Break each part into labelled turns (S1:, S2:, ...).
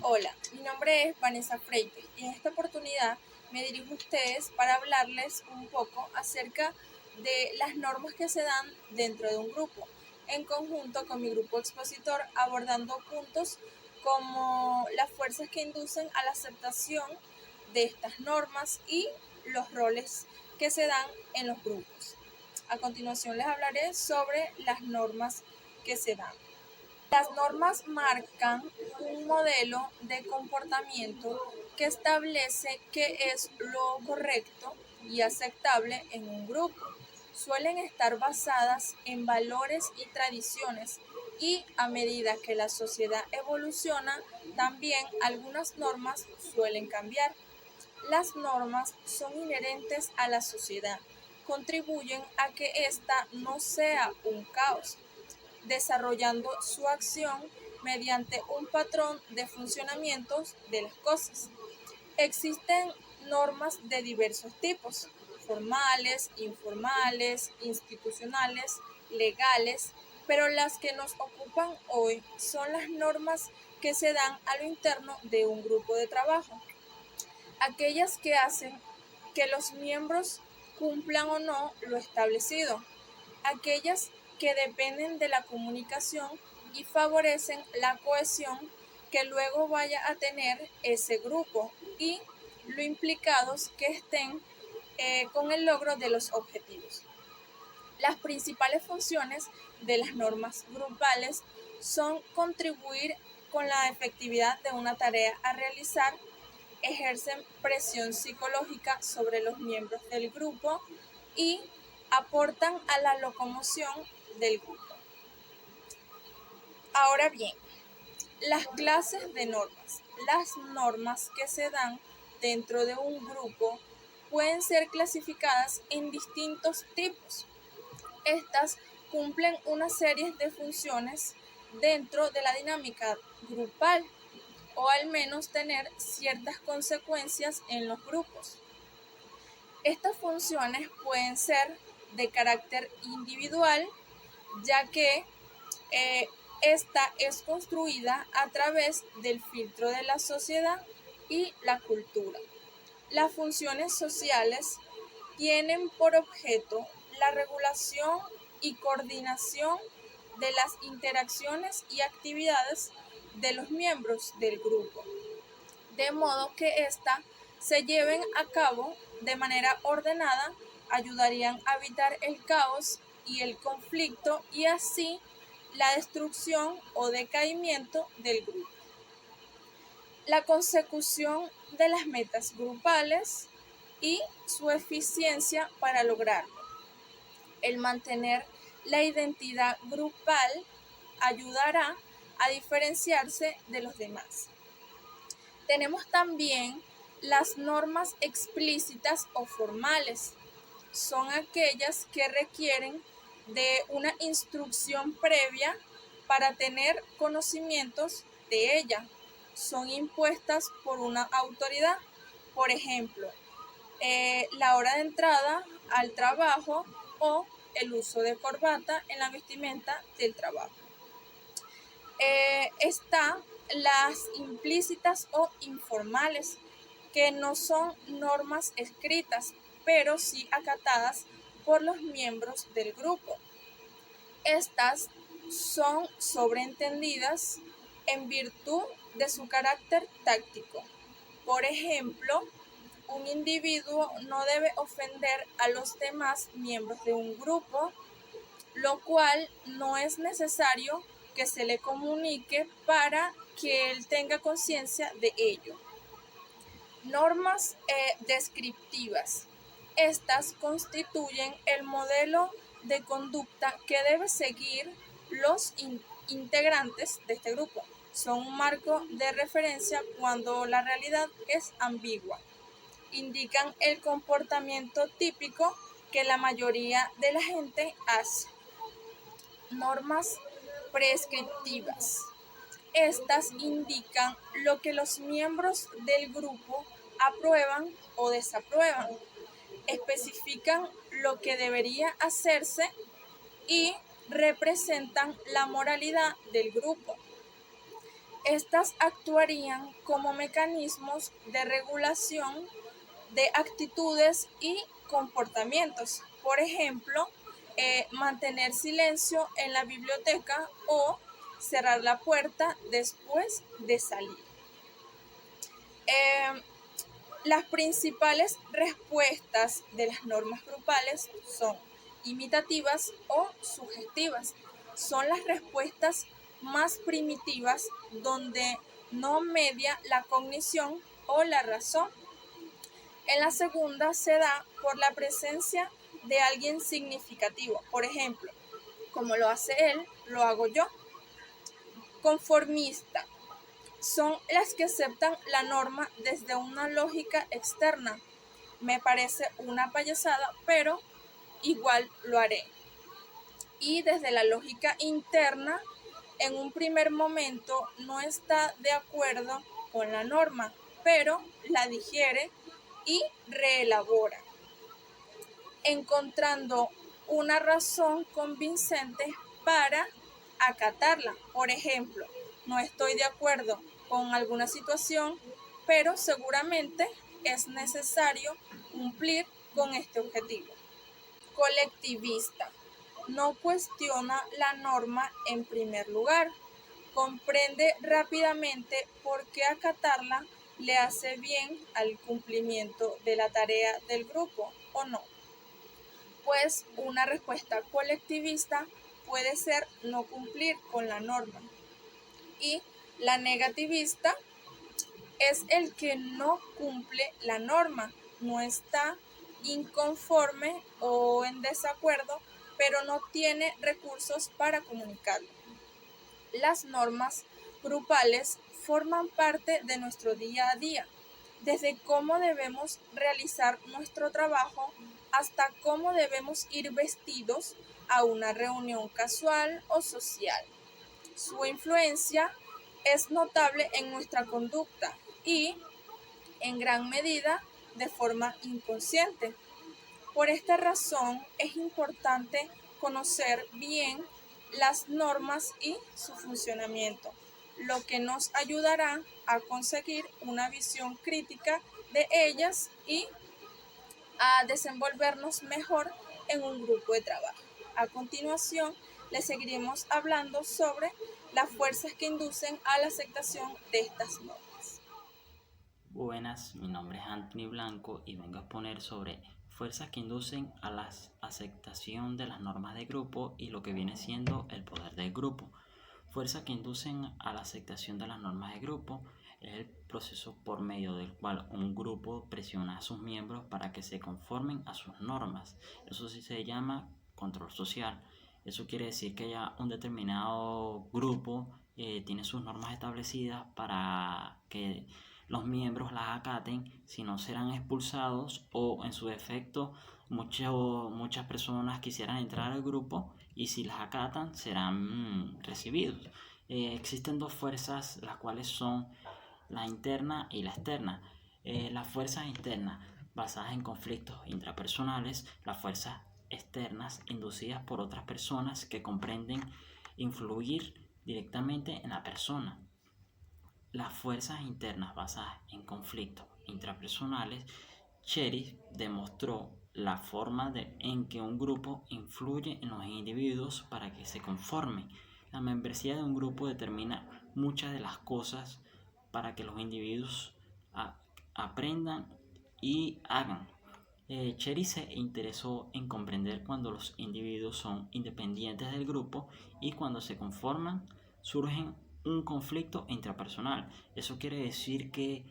S1: Hola, mi nombre es Vanessa Freite y en esta oportunidad me dirijo a ustedes para hablarles un poco acerca de las normas que se dan dentro de un grupo, en conjunto con mi grupo expositor, abordando puntos como las fuerzas que inducen a la aceptación de estas normas y los roles que se dan en los grupos. A continuación les hablaré sobre las normas que se dan. Las normas marcan un modelo de comportamiento que establece qué es lo correcto y aceptable en un grupo. Suelen estar basadas en valores y tradiciones y a medida que la sociedad evoluciona, también algunas normas suelen cambiar. Las normas son inherentes a la sociedad, contribuyen a que ésta no sea un caos, desarrollando su acción mediante un patrón de funcionamientos de las cosas. Existen normas de diversos tipos: formales, informales, institucionales, legales, pero las que nos ocupan hoy son las normas que se dan a lo interno de un grupo de trabajo, aquellas que hacen que los miembros cumplan o no lo establecido, aquellas que dependen de la comunicación y favorecen la cohesión que luego vaya a tener ese grupo y lo implicados que estén con el logro de los objetivos. Las principales funciones de las normas grupales son contribuir con la efectividad de una tarea a realizar, ejercen presión psicológica sobre los miembros del grupo y aportan a la locomoción del grupo. Ahora bien, las clases de normas. Las normas que se dan dentro de un grupo pueden ser clasificadas en distintos tipos. Estas cumplen una serie de funciones dentro de la dinámica grupal, o al menos tener ciertas consecuencias en los grupos. Estas funciones pueden ser de carácter individual, ya que eh, esta es construida a través del filtro de la sociedad y la cultura. Las funciones sociales tienen por objeto la regulación y coordinación de las interacciones y actividades de los miembros del grupo, de modo que ésta se lleven a cabo de manera ordenada, ayudarían a evitar el caos y el conflicto y así la destrucción o decaimiento del grupo. La consecución de las metas grupales y su eficiencia para lograrlo. El mantener la identidad grupal ayudará a diferenciarse de los demás. Tenemos también las normas explícitas o formales. Son aquellas que requieren de una instrucción previa para tener conocimientos de ella. Son impuestas por una autoridad. Por ejemplo, la hora de entrada al trabajo o el uso de corbata en la vestimenta del trabajo. Están las implícitas o informales, que no son normas escritas, pero sí acatadas por los miembros del grupo. Estas son sobreentendidas en virtud de su carácter táctico. Por ejemplo, un individuo no debe ofender a los demás miembros de un grupo, lo cual no es necesario que se le comunique para que él tenga conciencia de ello. Normas descriptivas. Estas constituyen el modelo de conducta que deben seguir los integrantes de este grupo. Son un marco de referencia cuando la realidad es ambigua. Indican el comportamiento típico que la mayoría de la gente hace. Normas prescriptivas. Estas indican lo que los miembros del grupo aprueban o desaprueban, especifican lo que debería hacerse y representan la moralidad del grupo. Estas actuarían como mecanismos de regulación de actitudes y comportamientos. Por ejemplo, mantener silencio en la biblioteca o cerrar la puerta después de salir. Las principales respuestas de las normas grupales son imitativas o sugestivas. Son las respuestas más primitivas donde no media la cognición o la razón. En la segunda se da por la presencia de alguien significativo. Por ejemplo, como lo hace él, lo hago yo. Conformista. Son las que aceptan la norma desde una lógica externa. Me parece una payasada, pero igual lo haré. Y desde la lógica interna, en un primer momento no está de acuerdo con la norma, pero la digiere y reelabora, encontrando una razón convincente para acatarla. Por ejemplo, no estoy de acuerdo con alguna situación, pero seguramente es necesario cumplir con este objetivo. Colectivista. No cuestiona la norma en primer lugar. Comprende rápidamente por qué acatarla le hace bien al cumplimiento de la tarea del grupo o no. Pues una respuesta colectivista puede ser no cumplir con la norma. Y la negativista es el que no cumple la norma, no está inconforme o en desacuerdo, pero no tiene recursos para comunicarlo. Las normas grupales forman parte de nuestro día a día, desde cómo debemos realizar nuestro trabajo hasta cómo debemos ir vestidos a una reunión casual o social. Su influencia es notable en nuestra conducta y, en gran medida, de forma inconsciente. Por esta razón es importante conocer bien las normas y su funcionamiento, lo que nos ayudará a conseguir una visión crítica de ellas y a desenvolvernos mejor en un grupo de trabajo. A continuación, les seguiremos hablando sobre las fuerzas que inducen a la aceptación de estas normas.
S2: Buenas, mi nombre es Anthony Blanco y vengo a exponer sobre fuerzas que inducen a la aceptación de las normas de grupo y lo que viene siendo el poder del grupo. Fuerzas que inducen a la aceptación de las normas de grupo es el proceso por medio del cual un grupo presiona a sus miembros para que se conformen a sus normas. Eso sí se llama control social. Eso quiere decir que ya un determinado grupo tiene sus normas establecidas para que los miembros las acaten, si no serán expulsados o en su defecto muchas personas quisieran entrar al grupo y si las acatan serán recibidos. Existen dos fuerzas, las cuales son la interna y la externa. Las fuerzas internas basadas en conflictos intrapersonales, las fuerzas externas inducidas por otras personas que comprenden influir directamente en la persona. Las fuerzas internas basadas en conflictos intrapersonales, Cherry demostró la forma en que un grupo influye en los individuos para que se conformen. La membresía de un grupo determina muchas de las cosas para que los individuos aprendan y hagan. Cherry se interesó en comprender cuando los individuos son independientes del grupo y cuando se conforman surgen un conflicto intrapersonal. Eso quiere decir que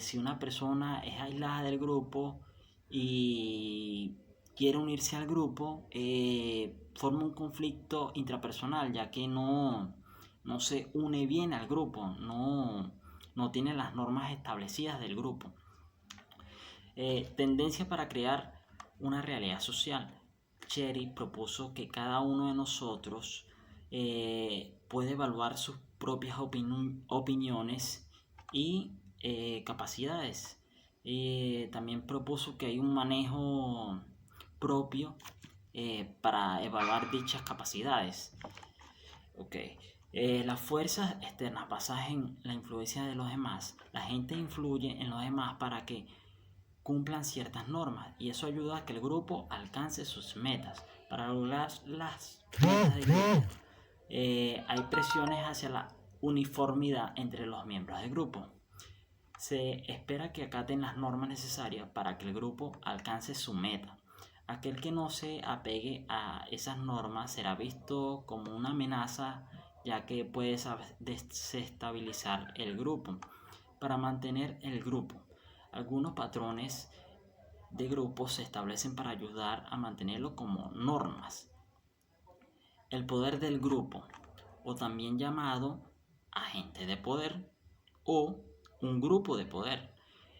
S2: si una persona es aislada del grupo y quiere unirse al grupo, forma un conflicto intrapersonal, ya que no se une bien al grupo, no tiene las normas establecidas del grupo. Tendencia para crear una realidad social. Cherry propuso que cada uno de nosotros puede evaluar sus propias opiniones y capacidades. También propuso que hay un manejo propio para evaluar dichas capacidades. Okay. Las fuerzas externas basadas en la influencia de los demás, la gente influye en los demás para que cumplan ciertas normas y eso ayuda a que el grupo alcance sus metas. Para lograr las metas del grupo, hay presiones hacia la uniformidad entre los miembros del grupo. Se espera que acaten las normas necesarias para que el grupo alcance su meta. Aquel que no se apegue a esas normas será visto como una amenaza, ya que puede desestabilizar el grupo. Para mantener el grupo, algunos patrones de grupo se establecen para ayudar a mantenerlo como normas. El poder del grupo, o también llamado agente de poder o un grupo de poder,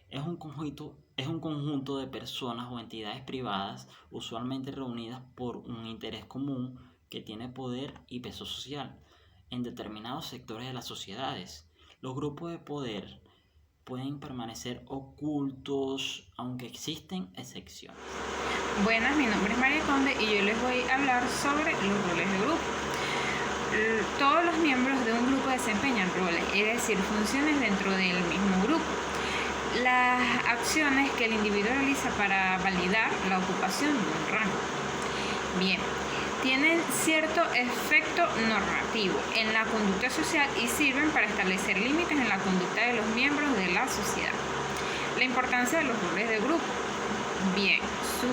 S2: es un conjunto de personas o entidades privadas usualmente reunidas por un interés común que tiene poder y peso social en determinados sectores de las sociedades. Los grupos de poder pueden permanecer ocultos, aunque existen excepciones.
S3: Buenas, mi nombre es María Conde y yo les voy a hablar sobre los roles de grupo. Todos los miembros de un grupo desempeñan roles, es decir, funciones dentro del mismo grupo. Las acciones que el individuo realiza para validar la ocupación de un rango. Bien, tienen cierto efecto normativo en la conducta social y sirven para establecer límites en la conducta de los miembros de la sociedad. La importancia de los roles de grupo. Bien, su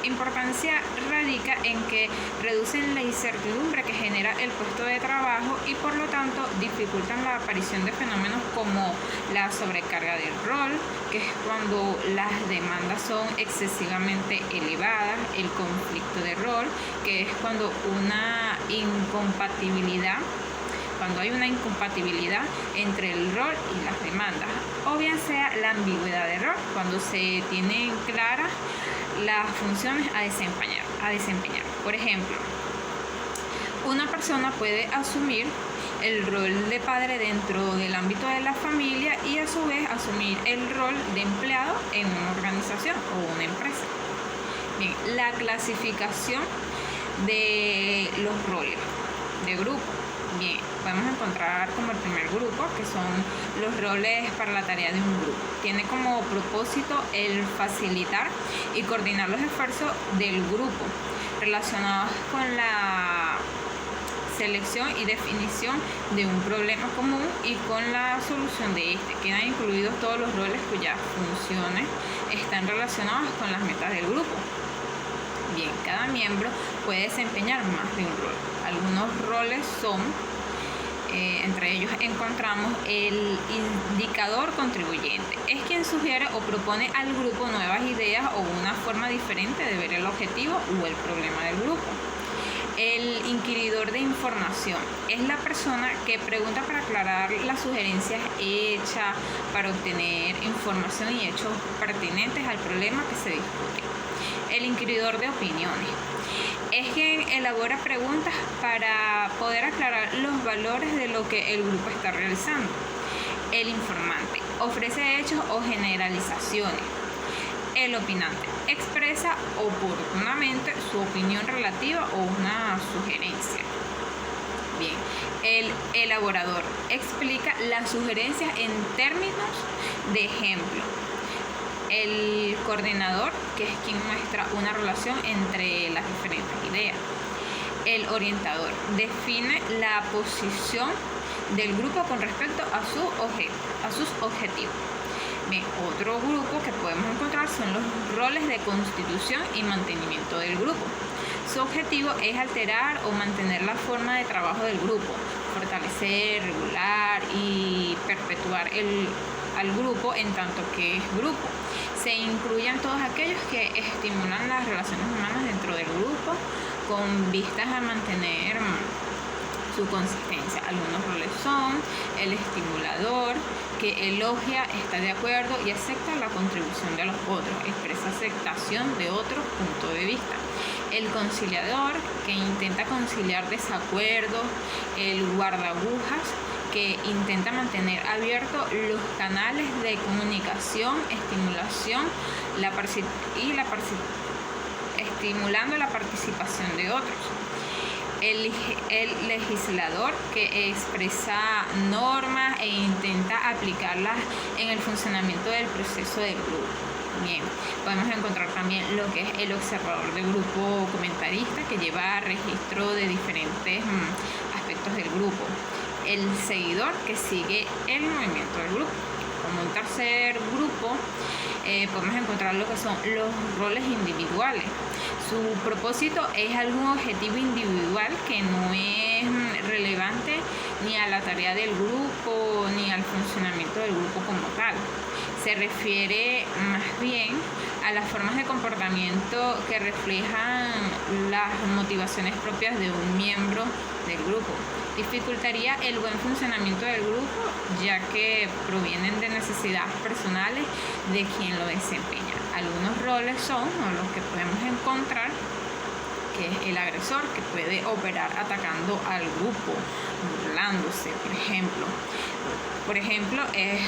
S3: importancia radica en que reducen la incertidumbre que genera el puesto de trabajo y por lo tanto dificultan la aparición de fenómenos como la sobrecarga del rol, que es cuando las demandas son excesivamente elevadas, el conflicto de rol, que es cuando hay una incompatibilidad entre el rol y las demandas, o bien sea la ambigüedad de rol, cuando se tienen claras las funciones a desempeñar. Por ejemplo, una persona puede asumir el rol de padre dentro del ámbito de la familia y a su vez asumir el rol de empleado en una organización o una empresa. Bien, la clasificación de los roles de grupo. Bien, podemos encontrar como el primer grupo, que son los roles para la tarea de un grupo. Tiene como propósito el facilitar y coordinar los esfuerzos del grupo relacionados con la selección y definición de un problema común y con la solución de este. Quedan incluidos todos los roles cuyas funciones están relacionadas con las metas del grupo. Bien, cada miembro puede desempeñar más de un rol. Algunos roles son, entre ellos encontramos el indicador contribuyente. Es quien sugiere o propone al grupo nuevas ideas o una forma diferente de ver el objetivo o el problema del grupo. El inquiridor de información es la persona que pregunta para aclarar las sugerencias hechas, para obtener información y hechos pertinentes al problema que se discute. El inquiridor de opiniones es quien elabora preguntas para poder aclarar los valores de lo que el grupo está realizando. El informante ofrece hechos o generalizaciones. El opinante expresa oportunamente su opinión relativa o una sugerencia. Bien, el elaborador explica las sugerencias en términos de ejemplo. El coordinador, que es quien muestra una relación entre las diferentes ideas. El orientador define la posición del grupo con respecto a sus objetivos. Bien, otro grupo que podemos encontrar son los roles de constitución y mantenimiento del grupo. Su objetivo es alterar o mantener la forma de trabajo del grupo, fortalecer, regular y perpetuar al grupo en tanto que es grupo. Se incluyen todos aquellos que estimulan las relaciones humanas dentro del grupo con vistas a mantener su consistencia. Algunos roles son el estimulador, que elogia, está de acuerdo y acepta la contribución de los otros, expresa aceptación de otros puntos de vista. El conciliador, que intenta conciliar desacuerdos. El guardaagujas, que intenta mantener abiertos los canales de comunicación, estimulación estimulando la participación de otros. el legislador, que expresa normas e intenta aplicarlas en el funcionamiento del proceso del grupo. Bien, podemos encontrar también lo que es el observador de grupo comentarista, que lleva registro de diferentes aspectos del grupo. El seguidor, que sigue el movimiento del grupo. Como un tercer grupo, podemos encontrar lo que son los roles individuales. Su propósito es algún objetivo individual que no es relevante ni a la tarea del grupo ni al funcionamiento del grupo como tal. Se refiere más bien a las formas de comportamiento que reflejan las motivaciones propias de un miembro del grupo. Dificultaría el buen funcionamiento del grupo, ya que provienen de necesidades personales de quien lo desempeña. Algunos roles son los que podemos encontrar, que es el agresor, que puede operar atacando al grupo, burlándose, por ejemplo. Por ejemplo, es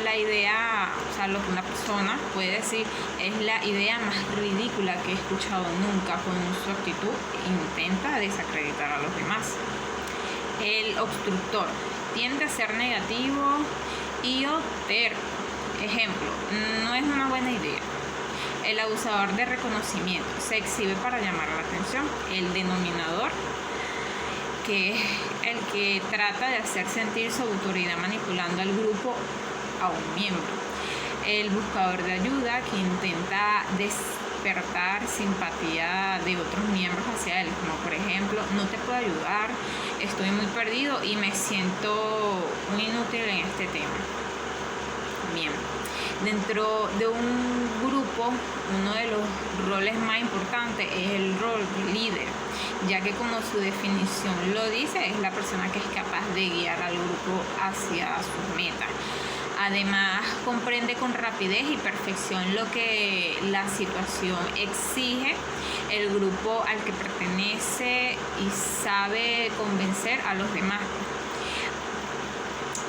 S3: la idea, o sea, lo que una persona puede decir es la idea más ridícula que he escuchado nunca. Con su actitud intenta desacreditar a los demás. El obstructor tiende a ser negativo y o terco. Ejemplo, no es una buena idea. El abusador de reconocimiento se exhibe para llamar la atención. El denominador, que es el que trata de hacer sentir su autoridad manipulando al grupo a un miembro. El buscador de ayuda, que intenta despertar simpatía de otros miembros hacia él, como por ejemplo, no te puedo ayudar, estoy muy perdido y me siento muy inútil en este tema. Bien. Dentro de un grupo, uno de los roles más importantes es el rol de líder, ya que como su definición lo dice, es la persona que es capaz de guiar al grupo hacia sus metas. Además, comprende con rapidez y perfección lo que la situación exige, el grupo al que pertenece y sabe convencer a los demás.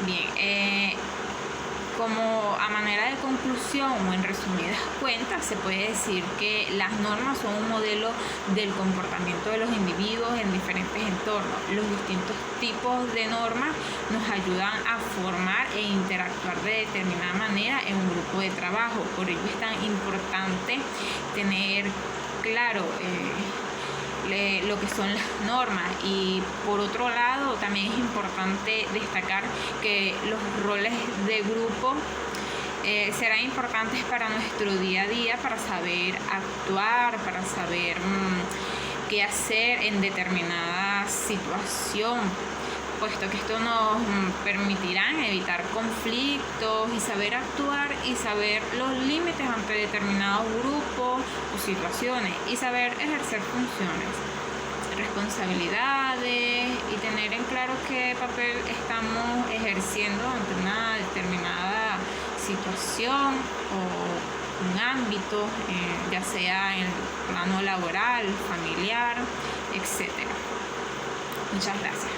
S3: Bien, como a manera de conclusión o en resumidas cuentas, se puede decir que las normas son un modelo del comportamiento de los individuos en diferentes entornos. Los distintos tipos de normas nos ayudan a formar e interactuar de determinada manera en un grupo de trabajo. Por ello es tan importante tener claro lo que son las normas, y por otro lado también es importante destacar que los roles de grupo serán importantes para nuestro día a día, para saber actuar, para saber qué hacer en determinada situación, puesto que esto nos permitirá evitar conflictos y saber actuar y saber los límites ante determinados grupos o situaciones y saber ejercer funciones, responsabilidades y tener en claro qué papel estamos ejerciendo ante una determinada situación o un ámbito, ya sea en el plano laboral, familiar, etc. Muchas gracias.